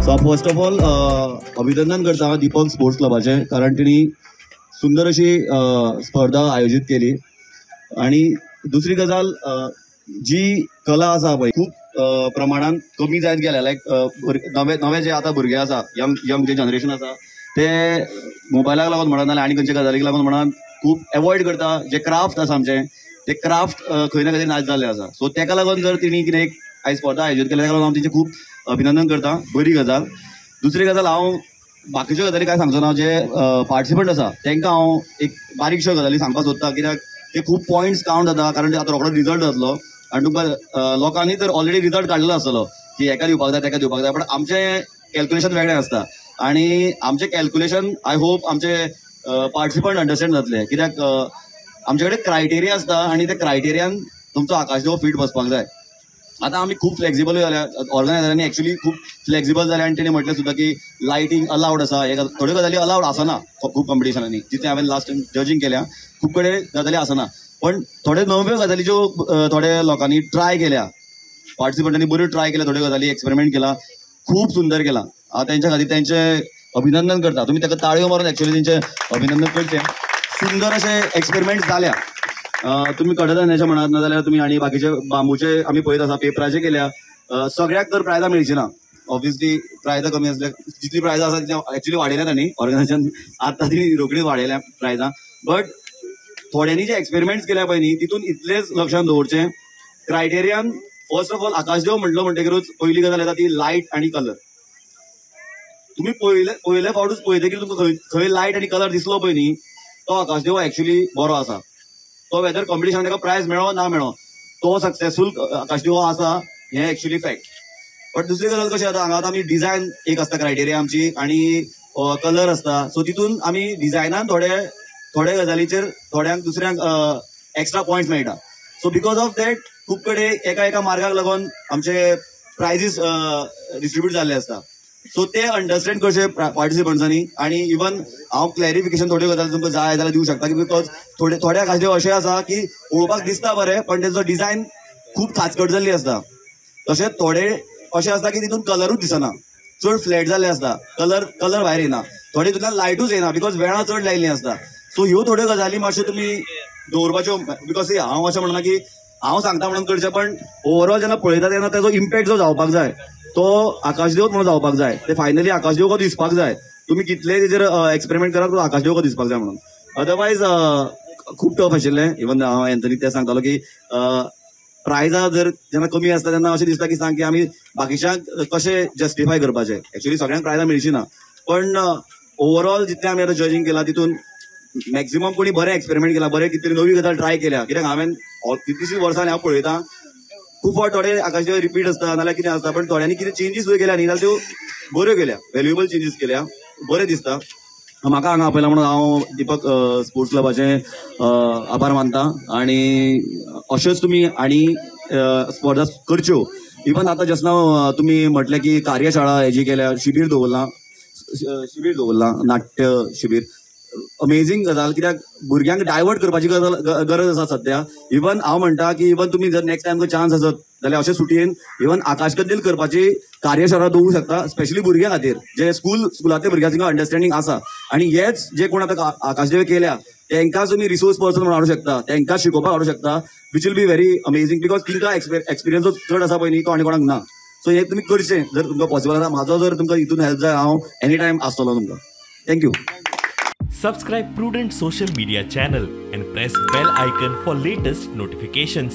So first of all अभिनंदन करता दीपक sports क्लबाचे, कारण तेणी सुंदर अशी स्पर्धा आयोजित केली. आणि दुसरी गजाल, जी कला आसा पळय खूप प्रमाणात कमी जायत गेल्या. लायक नवे जे आता भुरगे आसा, यंग जे जनरेशन आसा ते मोबायलाक लागून म्हणा नाल्यार आनी खंयच्या गजालीक लागून म्हणा खूप एवॉयड करता. जे क्राफ्ट आसा आमचे ते क्राफ्ट खंय ना खंय नाश जाल्ले आसा. सो तेका लागून जर तेणी कितें एक आयज स्पर्धा आयोजीत केल्या तेका लागून हांव तेचें खूप अभिनंदन करता. बरी गजाल. दुसरी गजाल, हांव बाकीच्यो गजाली काय सांगचो ना. जे पार्टिसिपंट आसा तांकां हांव एक बारीकश्यो गजाली सांगपाक सोदता, कित्याक ते खूप पॉयंट्स कावंट जाता, कारण आतां रोखडो रिजल्ट जातलो आनी तुमकां लोकांनी तर ऑलरेडी रिजल्ट काडलेलो आसतलो की हेका दिवपाक जाय तेका दिवपाक जाय. पण आमचें कॅल्क्युलेशन वेगळें आसता आनी आमचें कॅल्क्युलेशन आय होप आमचे पार्टिसिपंट अंडरस्टँड जातले, कित्याक आमचे कडेन क्रायटेरिया आसता आनी त्या क्रायटेरियान तुमचो आकाशदेव फीट बसपाक जाय. आतां आमी खूब फ्लेक्झिबल जाल्या, ऑर्गनायझरांनी एक्चुअली खूब फ्लेक्झिबल जाल्या आनी तेणी म्हटलें सुद्दां की लायटींग अलावड आसा. हे थोड्यो गजाली अलावड आसना खूब कॉम्पिटिशनांनी, जितलें हांवें लास्ट टायम जजींग केल्या खूब कडेन गजाली आसना. पण थोड्यो नव्यो गजाली ज्यो थोड्या लोकांनी ट्राय केल्या, पार्टिसिपंटांनी बऱ्यो ट्राय केल्या, थोड्यो गजाली एक्सपेरिमेंट केला, खूब सुंदर केला. हांव तेंच्या खातीर तेंचें अभिनंदन करता. तुमी ताका ताळयो मारून एक्चुअली तेंचें अभिनंदन करचें. सुंदर अशे एक्सपेरिमेंट्स जाल्या. तुम्ही कडधान्याचे म्हणत ना जाल्यार तुमी आनी बाकीचे बांबूचे आमी पळयत आसा, पेपराचे केल्या. सगळ्याक तर प्रायजां मेळची ना, ऑब्वियसली प्रायजां कमी आसल्या. जितली प्रायजां आसा तितली एक्चुअली वाडयल्या तांणी ऑर्गनायझेशन, आतां ती रोखडीच वाडयल्या प्रायजां. बट थोड्यांनी जे एक्सपेरिमेंट्स केल्या पळय न्ही, तितून इतलेच लक्षांत दवरचें, क्रायटेरियान फर्स्ट ऑफ ऑल आकाशदेव म्हटलो म्हणटकीरूच पयली गजाल येता ती लायट आनी कलर. तुमी पयले फावटूच पळयतकीर तुमकां खंय लायट आनी कलर दिसलो पळय न्ही, तो आकाशदेव एक्चुअली बरो आसा. तो वेदर कॉम्पिटिशन ताका प्रायज मेळो ना मेळो, तो सक्सेसफूल आकाशदेव आसा हें एक्चुअली फॅक्ट. बट दुसरी गजाल कशी जाता, हांगा आतां आमी डिझायन एक आसता क्रायटेरिया आमची आनी कलर आसता. सो तितून आमी डिझायनान थोड्या गजालीचेर थोड्यांक दुसऱ्यांक एक्स्ट्रा पॉयंट्स मेळटा. सो बिकॉज ऑफ दॅट खूब कडेन एका मार्गाक लागून आमचे प्रायजीस डिस्ट्रिब्यूट जाल्ले आसता. सो ते अंडरस्टँड करचे पार्टिसिपंट्सांनी. आनी इवन हांव क्लॅरिफिकेशन थोड्यो गजाली तुमकां जाय जाल्यार दिवं शकता, की बिकॉज थोड्या आकाशदेव अशें आसा की पळोवपाक दिसता बरें पण तेजो डिझायन खूब खाचकट जाल्ली आसता. तशेंच थोडे अशें आसता की तितून कलरूच दिसना, चड फ्लॅट जाल्ले आसता, कलर भायर येना, थोडे तितूंतल्यान लायटूच येना बिकॉज वेळा चड लायिल्लीं आसता. सो ह्यो थोड्यो गजाली मातश्यो तुमी दवरपाच्यो. बिकॉज हांव अशें म्हणना की हांव सांगता म्हणून करचें, पण ओवरऑल जेन्ना पळयता तेन्ना तेजो इम्पॅक्ट जो जावपाक जाय तो आकाशदेवच म्हणून जावपाक जाय. ते फायनली आकाशदेव को दिसपाक जाय. तुमी कितलेय तेजेर एक्सपेरिमेंट करात, तो आकाशदेव को दिसपाक जाय म्हणून. अदरवायज खूब टफ आशिल्लें. इवन हांव एंथनी तें सांगतालो की प्रायजां जर जेन्ना कमी आसता तेन्ना अशें दिसता की सांग की आमी बाकीच्यांक कशें जस्टिफाय करपाचें. एक्चुअली सगळ्यांक प्रायजां मेळची ना, पण ओवरऑल जितलें आमी आतां जजींग केलां तितून मॅक्झिमम कोणी बरें एक्सपेरिमेंट केला, बरें कितें नवी गजाल ट्राय केल्या. कित्याक हांवें कितलींशीं वर्सां हांव पळयतां खूब फावट थोडे आकाशदेव रिपीट आसता नाल्यार कितें आसता, पण थोड्यांनी कितें चेंजीस केल्या न्ही जाल्यार त्यो बऱ्यो केल्या, व्हॅल्युएबल चेंजीस केल्या, बरें दिसता. म्हाका हांगा आपयला म्हणून हांव दीपक स्पोर्ट्स क्लबाचे आभार मानता. आनी अश्योच तुमी आनी स्पर्धा करच्यो. इवन आतां जस्ट नाव तुमी म्हटलें की कार्यशाळा हेजी केल्या, शिबीर दवरलां नाट्य शिबीर. अमेझींग गजाल, कित्याक भुरग्यांक डायवर्ट करपाची गरज आसा सध्या. इवन हांव म्हणटा की इवन तुमी जर नेक्स्ट टायम चान्स आसत जाल्यार अशे सुटयेन इवन आकाशकंदील करपाची कार्यशाळा दवरूं शकता, स्पेशली भुरग्यां खातीर जे स्कुलांतल्या भुरग्यांक अंडरस्टँडींग आसा. आनी हेच जे कोण आतां आकाशदेव केल्या तांकां तुमी रिसोर्स पर्सन म्हणून हाडूं शकता, तांकां शिकोवपाक हाडूं शकता, which will be very amazing. Because तांकां एक्सपिरियन्स चड आसा पळय न्ही, तो आनी कोणाक ना. सो हे तुमी करचें जर तुमकां पॉसिबल आसा. म्हाजो जर तुमकां हितून हेल्प जाय हांव एनी टायम आसतलो तुमकां. Thank you. Subscribe Prudent social media channel and press bell icon for latest notifications.